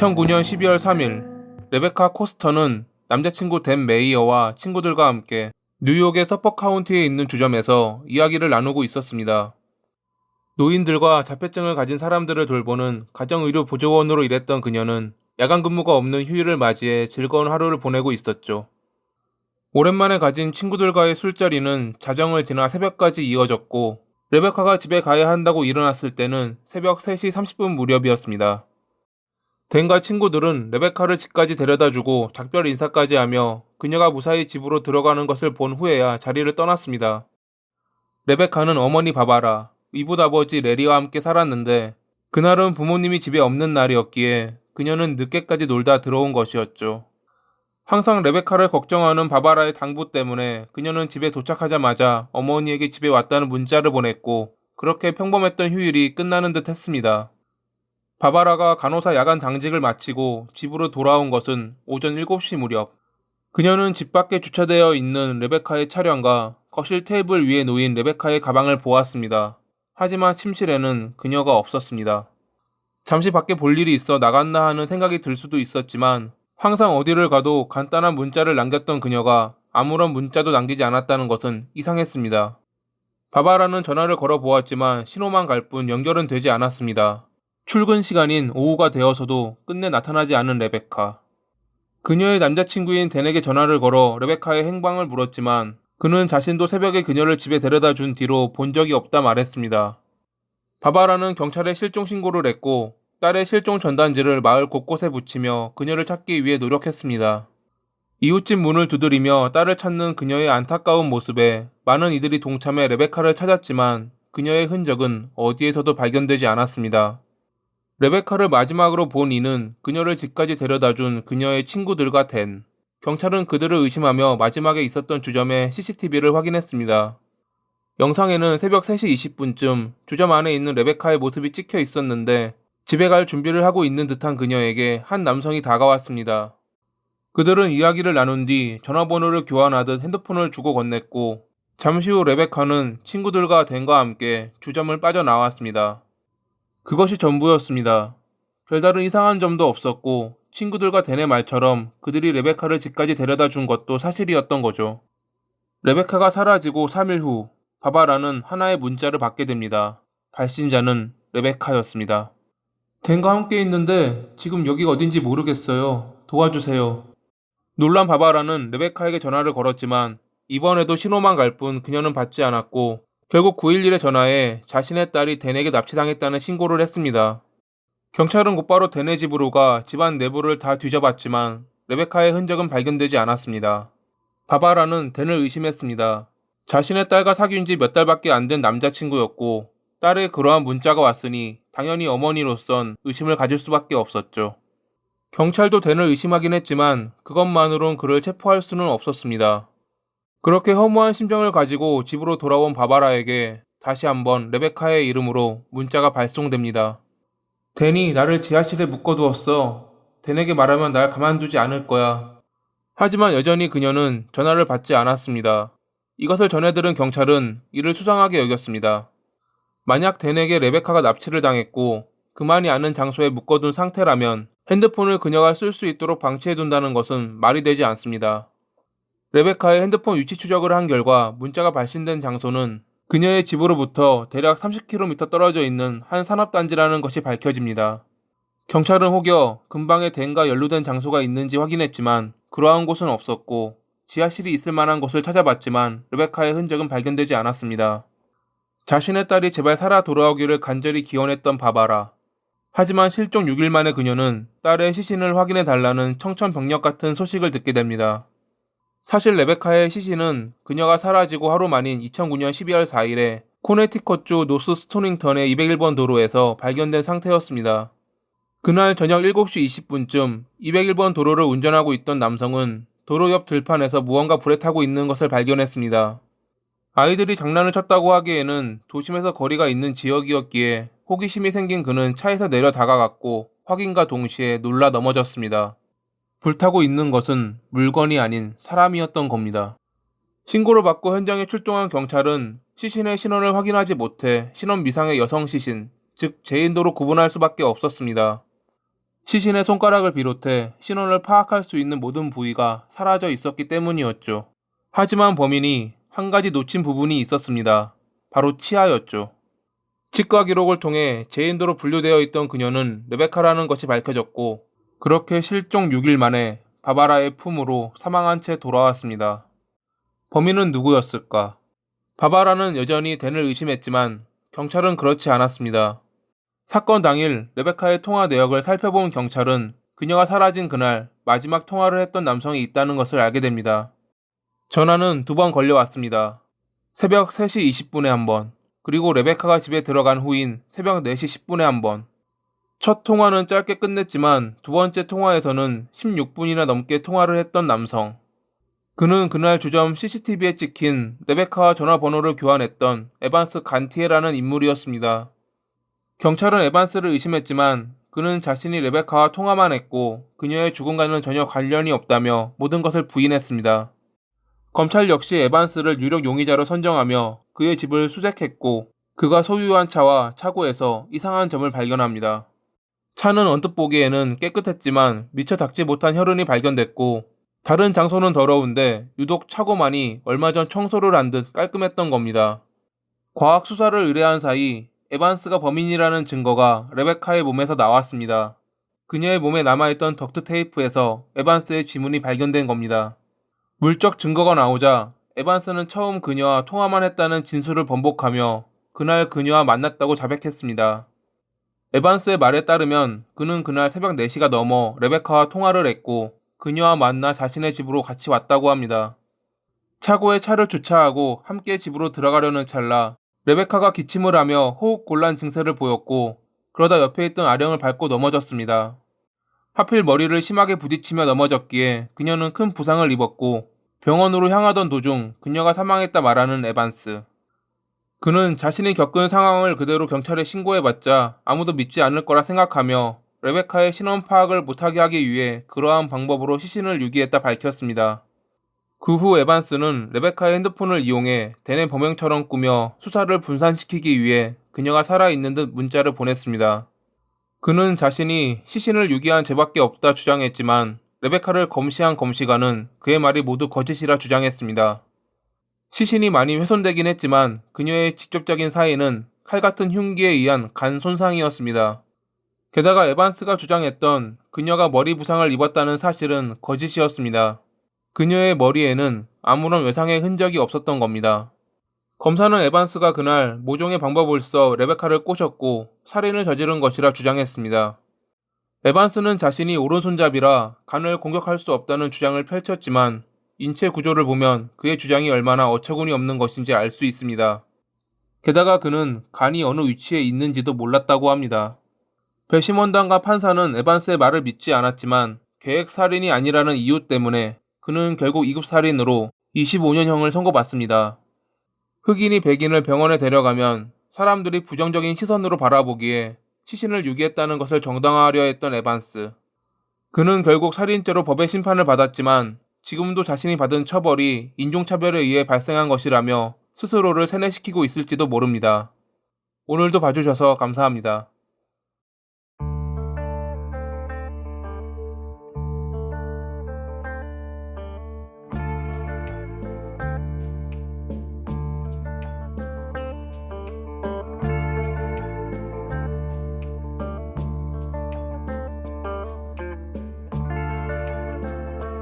2009년 12월 3일, 레베카 코스터는 남자친구 댄 메이어와 친구들과 함께 뉴욕의 서퍼 카운티에 있는 주점에서 이야기를 나누고 있었습니다. 노인들과 자폐증을 가진 사람들을 돌보는 가정의료 보조원으로 일했던 그녀는 야간 근무가 없는 휴일을 맞이해 즐거운 하루를 보내고 있었죠. 오랜만에 가진 친구들과의 술자리는 자정을 지나 새벽까지 이어졌고, 레베카가 집에 가야 한다고 일어났을 때는 새벽 3시 30분 무렵이었습니다. 댄과 친구들은 레베카를 집까지 데려다주고 작별 인사까지 하며 그녀가 무사히 집으로 들어가는 것을 본 후에야 자리를 떠났습니다. 레베카는 어머니 바바라, 이붓아버지 레리와 함께 살았는데, 그날은 부모님이 집에 없는 날이었기에 그녀는 늦게까지 놀다 들어온 것이었죠. 항상 레베카를 걱정하는 바바라의 당부 때문에 그녀는 집에 도착하자마자 어머니에게 집에 왔다는 문자를 보냈고, 그렇게 평범했던 휴일이 끝나는 듯 했습니다. 바바라가 간호사 야간 당직을 마치고 집으로 돌아온 것은 오전 7시 무렵. 그녀는 집 밖에 주차되어 있는 레베카의 차량과 거실 테이블 위에 놓인 레베카의 가방을 보았습니다. 하지만 침실에는 그녀가 없었습니다. 잠시 밖에 볼 일이 있어 나갔나 하는 생각이 들 수도 있었지만, 항상 어디를 가도 간단한 문자를 남겼던 그녀가 아무런 문자도 남기지 않았다는 것은 이상했습니다. 바바라는 전화를 걸어 보았지만 신호만 갈 뿐 연결은 되지 않았습니다. 출근 시간인 오후가 되어서도 끝내 나타나지 않은 레베카. 그녀의 남자친구인 댄에게 전화를 걸어 레베카의 행방을 물었지만, 그는 자신도 새벽에 그녀를 집에 데려다 준 뒤로 본 적이 없다 말했습니다. 바바라는 경찰에 실종 신고를 했고, 딸의 실종 전단지를 마을 곳곳에 붙이며 그녀를 찾기 위해 노력했습니다. 이웃집 문을 두드리며 딸을 찾는 그녀의 안타까운 모습에 많은 이들이 동참해 레베카를 찾았지만 그녀의 흔적은 어디에서도 발견되지 않았습니다. 레베카를 마지막으로 본 이는 그녀를 집까지 데려다준 그녀의 친구들과 댄. 경찰은 그들을 의심하며 마지막에 있었던 주점의 CCTV를 확인했습니다. 영상에는 새벽 3시 20분쯤 주점 안에 있는 레베카의 모습이 찍혀 있었는데, 집에 갈 준비를 하고 있는 듯한 그녀에게 한 남성이 다가왔습니다. 그들은 이야기를 나눈 뒤 전화번호를 교환하듯 핸드폰을 주고 건넸고, 잠시 후 레베카는 친구들과 댄과 함께 주점을 빠져나왔습니다. 그것이 전부였습니다. 별다른 이상한 점도 없었고, 친구들과 댄의 말처럼 그들이 레베카를 집까지 데려다 준 것도 사실이었던 거죠. 레베카가 사라지고 3일 후, 바바라는 하나의 문자를 받게 됩니다. 발신자는 레베카였습니다. 댄과 함께 있는데 지금 여기가 어딘지 모르겠어요. 도와주세요. 놀란 바바라는 레베카에게 전화를 걸었지만 이번에도 신호만 갈 뿐 그녀는 받지 않았고, 결국 911에 전화해 자신의 딸이 댄에게 납치당했다는 신고를 했습니다. 경찰은 곧바로 댄의 집으로 가 집안 내부를 다 뒤져봤지만 레베카의 흔적은 발견되지 않았습니다. 바바라는 댄을 의심했습니다. 자신의 딸과 사귄 지 몇 달밖에 안 된 남자친구였고, 딸의 그러한 문자가 왔으니 당연히 어머니로선 의심을 가질 수밖에 없었죠. 경찰도 댄을 의심하긴 했지만 그것만으론 그를 체포할 수는 없었습니다. 그렇게 허무한 심정을 가지고 집으로 돌아온 바바라에게 다시 한번 레베카의 이름으로 문자가 발송됩니다. 댄이 나를 지하실에 묶어두었어. 댄에게 말하면 날 가만두지 않을 거야. 하지만 여전히 그녀는 전화를 받지 않았습니다. 이것을 전해들은 경찰은 이를 수상하게 여겼습니다. 만약 댄에게 레베카가 납치를 당했고 그만이 아는 장소에 묶어둔 상태라면 핸드폰을 그녀가 쓸 수 있도록 방치해둔다는 것은 말이 되지 않습니다. 레베카의 핸드폰 위치 추적을 한 결과 문자가 발신된 장소는 그녀의 집으로부터 대략 30km 떨어져 있는 한 산업단지라는 것이 밝혀집니다. 경찰은 혹여 근방에 댄과 연루된 장소가 있는지 확인했지만 그러한 곳은 없었고, 지하실이 있을 만한 곳을 찾아봤지만 레베카의 흔적은 발견되지 않았습니다. 자신의 딸이 제발 살아 돌아오기를 간절히 기원했던 바바라. 하지만 실종 6일 만에 그녀는 딸의 시신을 확인해 달라는 청천벽력 같은 소식을 듣게 됩니다. 사실 레베카의 시신은 그녀가 사라지고 하루 만인 2009년 12월 4일에 코네티컷주 노스 스토닝턴의 201번 도로에서 발견된 상태였습니다. 그날 저녁 7시 20분쯤 201번 도로를 운전하고 있던 남성은 도로 옆 들판에서 무언가 불에 타고 있는 것을 발견했습니다. 아이들이 장난을 쳤다고 하기에는 도심에서 거리가 있는 지역이었기에 호기심이 생긴 그는 차에서 내려 다가갔고 확인과 동시에 놀라 넘어졌습니다. 불타고 있는 것은 물건이 아닌 사람이었던 겁니다. 신고를 받고 현장에 출동한 경찰은 시신의 신원을 확인하지 못해 신원 미상의 여성 시신, 즉 재인도로 구분할 수밖에 없었습니다. 시신의 손가락을 비롯해 신원을 파악할 수 있는 모든 부위가 사라져 있었기 때문이었죠. 하지만 범인이 한 가지 놓친 부분이 있었습니다. 바로 치아였죠. 치과 기록을 통해 제인도로 분류되어 있던 그녀는 레베카라는 것이 밝혀졌고, 그렇게 실종 6일 만에 바바라의 품으로 사망한 채 돌아왔습니다. 범인은 누구였을까? 바바라는 여전히 댄을 의심했지만 경찰은 그렇지 않았습니다. 사건 당일 레베카의 통화 내역을 살펴본 경찰은 그녀가 사라진 그날 마지막 통화를 했던 남성이 있다는 것을 알게 됩니다. 전화는 2번 걸려왔습니다. 새벽 3시 20분에 한 번, 그리고 레베카가 집에 들어간 후인 새벽 4시 10분에 한 번. 첫 통화는 짧게 끝냈지만 2번째 통화에서는 16분이나 넘게 통화를 했던 남성. 그는 그날 주점 CCTV에 찍힌 레베카와 전화번호를 교환했던 에반스 간티에라는 인물이었습니다. 경찰은 에반스를 의심했지만 그는 자신이 레베카와 통화만 했고 그녀의 죽음과는 전혀 관련이 없다며 모든 것을 부인했습니다. 검찰 역시 에반스를 유력 용의자로 선정하며 그의 집을 수색했고, 그가 소유한 차와 차고에서 이상한 점을 발견합니다. 차는 언뜻 보기에는 깨끗했지만 미처 닦지 못한 혈흔이 발견됐고, 다른 장소는 더러운데 유독 차고만이 얼마 전 청소를 한 듯 깔끔했던 겁니다. 과학 수사를 의뢰한 사이 에반스가 범인이라는 증거가 레베카의 몸에서 나왔습니다. 그녀의 몸에 남아있던 덕트 테이프에서 에반스의 지문이 발견된 겁니다. 물적 증거가 나오자 에반스는 처음 그녀와 통화만 했다는 진술을 번복하며 그날 그녀와 만났다고 자백했습니다. 에반스의 말에 따르면 그는 그날 새벽 4시가 넘어 레베카와 통화를 했고 그녀와 만나 자신의 집으로 같이 왔다고 합니다. 차고에 차를 주차하고 함께 집으로 들어가려는 찰나 레베카가 기침을 하며 호흡곤란 증세를 보였고, 그러다 옆에 있던 아령을 밟고 넘어졌습니다. 하필 머리를 심하게 부딪히며 넘어졌기에 그녀는 큰 부상을 입었고, 병원으로 향하던 도중 그녀가 사망했다 말하는 에반스. 그는 자신이 겪은 상황을 그대로 경찰에 신고해봤자 아무도 믿지 않을 거라 생각하며 레베카의 신원 파악을 못하게 하기 위해 그러한 방법으로 시신을 유기했다 밝혔습니다. 그 후 에반스는 레베카의 핸드폰을 이용해 댄의 범행처럼 꾸며 수사를 분산시키기 위해 그녀가 살아있는 듯 문자를 보냈습니다. 그는 자신이 시신을 유기한 죄밖에 없다 주장했지만 레베카를 검시한 검시관은 그의 말이 모두 거짓이라 주장했습니다. 시신이 많이 훼손되긴 했지만 그녀의 직접적인 사인은 칼 같은 흉기에 의한 간 손상이었습니다. 게다가 에반스가 주장했던 그녀가 머리 부상을 입었다는 사실은 거짓이었습니다. 그녀의 머리에는 아무런 외상의 흔적이 없었던 겁니다. 검사는 에반스가 그날 모종의 방법을 써 레베카를 꼬셨고 살인을 저지른 것이라 주장했습니다. 에반스는 자신이 오른손잡이라 간을 공격할 수 없다는 주장을 펼쳤지만 인체 구조를 보면 그의 주장이 얼마나 어처구니 없는 것인지 알 수 있습니다. 게다가 그는 간이 어느 위치에 있는지도 몰랐다고 합니다. 배심원단과 판사는 에반스의 말을 믿지 않았지만 계획살인이 아니라는 이유 때문에 그는 결국 2급 살인으로 25년형을 선고받습니다. 흑인이 백인을 병원에 데려가면 사람들이 부정적인 시선으로 바라보기에 시신을 유기했다는 것을 정당화하려 했던 에반스. 그는 결국 살인죄로 법의 심판을 받았지만 지금도 자신이 받은 처벌이 인종차별에 의해 발생한 것이라며 스스로를 세뇌시키고 있을지도 모릅니다. 오늘도 봐주셔서 감사합니다.